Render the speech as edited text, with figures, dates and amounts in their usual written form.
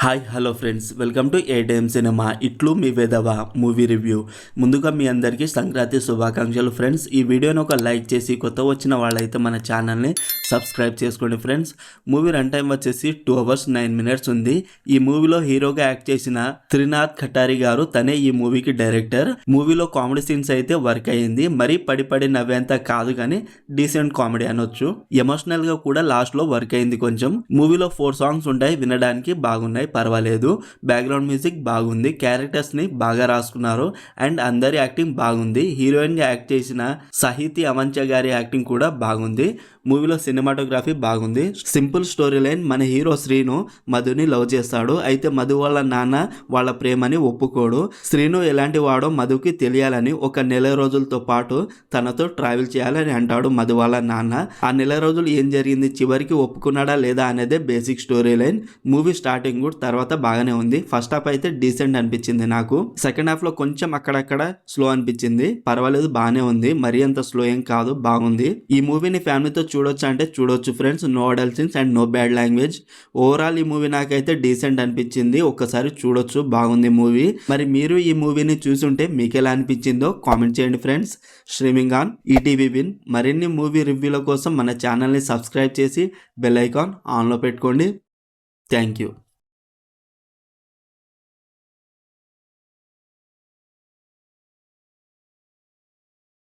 Hi hello friends, welcome to ATM cinema. ఇట్లు మీ వెదవ movie review. ముందుగా మీ అందరికీ సంక్రాంతి శుభాకాంక్షలు ఫ్రెండ్స్. ఈ వీడియోని ఒక లైక్ చేసి కొత్త వచ్చిన వాళ్ళైతే మన ఛానల్ని సబ్స్క్రైబ్ చేసుకోండి ఫ్రెండ్స్. మూవీ రన్ టైం వచ్చేసి 2 hours 9 minutes ఉంది. ఈ మూవీలో హీరోగా యాక్ట్ చేసిన త్రినాథ్ కటారి గారు తనే ఈ మూవీకి డైరెక్టర్. మూవీలో కామెడీ సీన్స్ అయితే వర్క్ అయ్యింది. మరీ పడి నవ్వేంత కాదు కానీ డీసెంట్ కామెడీ అనొచ్చు. ఎమోషనల్ గా కూడా లాస్ట్ లో వర్క్ అయింది కొంచెం. మూవీలో 4 songs ఉంటాయి, వినడానికి బాగున్నాయి, పర్వాలేదు. బ్యాక్గ్రౌండ్ మ్యూజిక్ బాగుంది, క్యారెక్టర్స్ ని బాగా రాసుకున్నారు అండ్ అందరి యాక్టింగ్ బాగుంది. హీరోయిన్ గా యాక్ట్ చేసిన సాహితీ అవంచ గారి యాక్టింగ్ కూడా బాగుంది. మూవీలో సినిమాటోగ్రఫీ బాగుంది. Simple story line. మన హీరో శ్రీను మధుని లవ్ చేస్తాడు. అయితే మధు వాళ్ళ నాన్న వాళ్ళ ప్రేమని ఒప్పుకోడు. శ్రీను ఎలాంటి వాడో మధుకి తెలియాలని ఒక నెల రోజులతో పాటు తనతో ట్రావెల్ చేయాలని అంటాడు మధు వాళ్ళ నాన్న. ఆ నెల రోజులు ఏం జరిగింది, చివరికి ఒప్పుకున్నాడా లేదా అనేదే basic story line. Movie starting కూడా తర్వాత బాగానే ఉంది. ఫస్ట్ హాఫ్ అయితే డీసెంట్ అనిపించింది నాకు. సెకండ్ హాఫ్ లో కొంచెం అక్కడక్కడ స్లో అనిపించింది. పర్వాలేదు, బాగానే ఉంది, మరీ అంత స్లో ఏం కాదు, బాగుంది. ఈ మూవీని ఫ్యామిలీతో చూడొచ్చు అంటే చూడొచ్చు friends. No adult scenes and no bad language. Overall ఈ మూవీ నాకైతే డీసెంట్ అనిపించింది. ఒక్కసారి చూడొచ్చు, బాగుంది మూవీ. మరి మీరు ఈ మూవీని చూసుంటే మీకు ఎలా అనిపించిందో కామెంట్ చేయండి friends. Streaming on ETV win. మరిన్ని మూవీ రివ్యూల కోసం మన ఛానల్ని సబ్స్క్రైబ్ చేసి బెల్ ఐకాన్ ఆన్లో పెట్టుకోండి. Thank you.